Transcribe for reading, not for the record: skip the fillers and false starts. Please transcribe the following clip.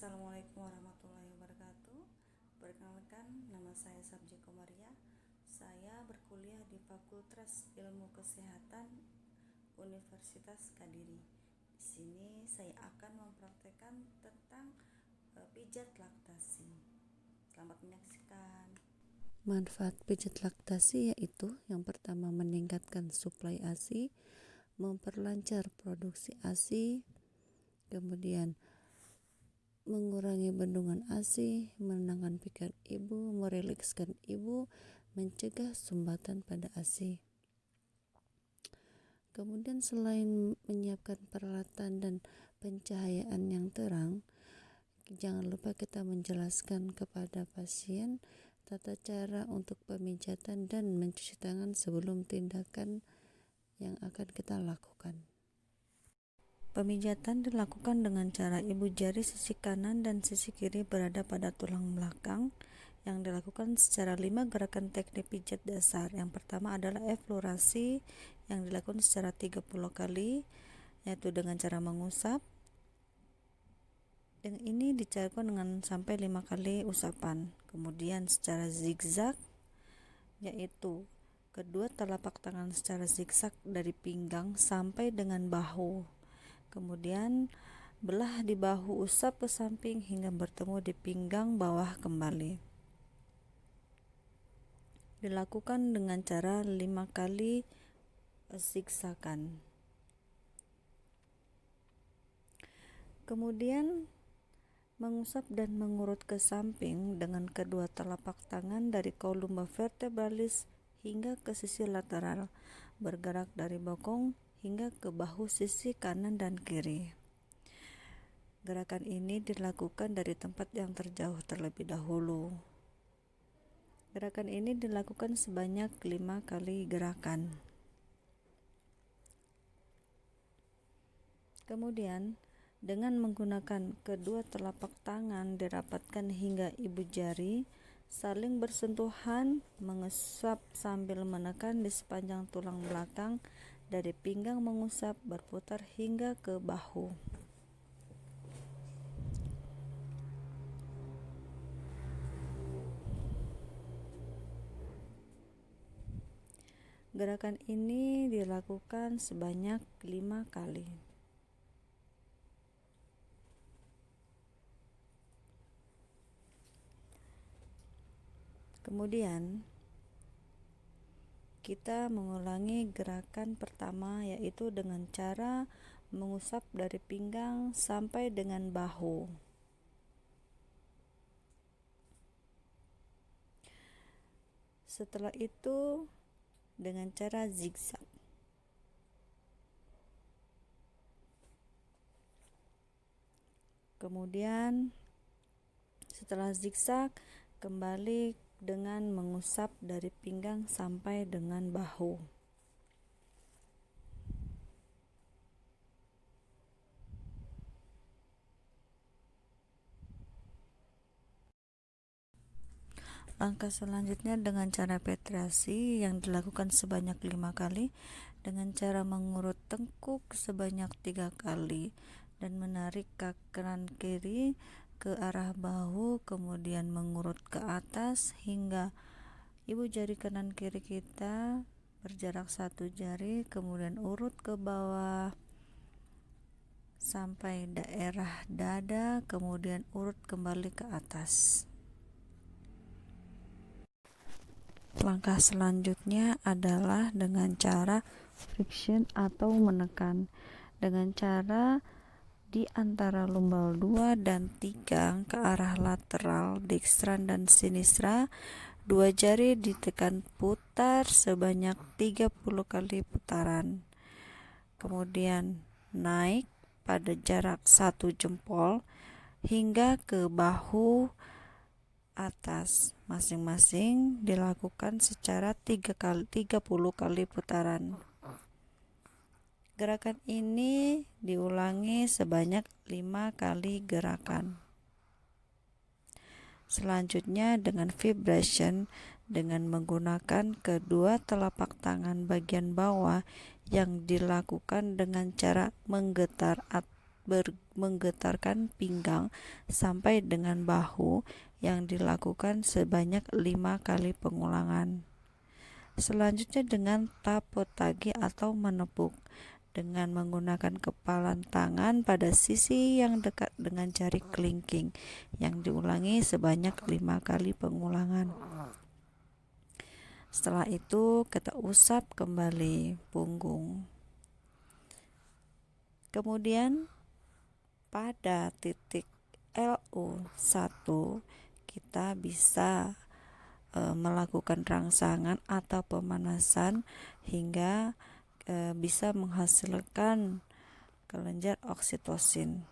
Assalamualaikum warahmatullahi wabarakatuh. Perkenalkan, nama saya Sabji Komaria. Saya berkuliah di Fakultas Ilmu Kesehatan Universitas Kadiri. Di sini saya akan mempraktekkan tentang pijat laktasi. Selamat menyaksikan. Manfaat pijat laktasi yaitu yang pertama meningkatkan suplai ASI, memperlancar produksi ASI, kemudian mengurangi bendungan ASI, menenangkan pikiran ibu, merilekskan ibu, mencegah sumbatan pada ASI. Kemudian selain menyiapkan peralatan dan pencahayaan yang terang, jangan lupa kita menjelaskan kepada pasien tata cara untuk pemijatan dan mencuci tangan sebelum tindakan yang akan kita lakukan. Pemijatan dilakukan dengan cara ibu jari sisi kanan dan sisi kiri berada pada tulang belakang yang dilakukan secara 5 gerakan teknik pijat dasar. Yang pertama adalah eflorasi yang dilakukan secara 30 kali, yaitu dengan cara mengusap. Dan ini dicairkan dengan sampai 5 kali usapan. Kemudian secara zigzag, yaitu kedua telapak tangan secara zigzag dari pinggang sampai dengan bahu. Kemudian belah di bahu, usap ke samping hingga bertemu di pinggang bawah kembali. Dilakukan dengan cara 5 kali zigzagan. Kemudian mengusap dan mengurut ke samping dengan kedua telapak tangan dari kolumna vertebralis hingga ke sisi lateral, bergerak dari bokong hingga ke bahu sisi kanan dan kiri. Gerakan ini dilakukan dari tempat yang terjauh terlebih dahulu. Gerakan ini dilakukan sebanyak 5 kali gerakan. Kemudian, dengan menggunakan kedua telapak tangan dirapatkan hingga ibu jari saling bersentuhan, mengusap sambil menekan di sepanjang tulang belakang dari pinggang, mengusap berputar hingga ke bahu. Gerakan ini dilakukan sebanyak 5 kali. Kemudian kita mengulangi gerakan pertama, yaitu dengan cara mengusap dari pinggang sampai dengan bahu. Setelah itu dengan cara zigzag. Kemudian setelah zigzag kembali dengan mengusap dari pinggang sampai dengan bahu. Langkah selanjutnya dengan cara penetrasi yang dilakukan sebanyak 5 kali dengan cara mengurut tengkuk sebanyak 3 kali dan menarik kaki kanan kiri ke arah bahu, kemudian mengurut ke atas hingga ibu jari kanan kiri kita berjarak 1 jari, kemudian urut ke bawah sampai daerah dada, kemudian urut kembali ke atas. Langkah selanjutnya adalah dengan cara friction atau menekan dengan cara di antara lumbal 2 dan 3 ke arah lateral, dextran dan sinistra. 2 jari ditekan putar sebanyak 30 kali putaran. Kemudian naik pada jarak 1 jempol hingga ke bahu atas, masing-masing dilakukan secara 30 kali putaran. Gerakan ini diulangi sebanyak 5 kali gerakan. Selanjutnya dengan vibration dengan menggunakan kedua telapak tangan bagian bawah yang dilakukan dengan cara menggetar menggetarkan pinggang sampai dengan bahu yang dilakukan sebanyak 5 kali pengulangan. Selanjutnya dengan tapotagi atau menepuk dengan menggunakan kepalan tangan pada sisi yang dekat dengan jari kelingking yang diulangi sebanyak 5 kali pengulangan. Setelah itu kita usap kembali punggung. Kemudian pada titik LU1 kita bisa melakukan rangsangan atau pemanasan hingga bisa menghasilkan kelenjar oksitosin.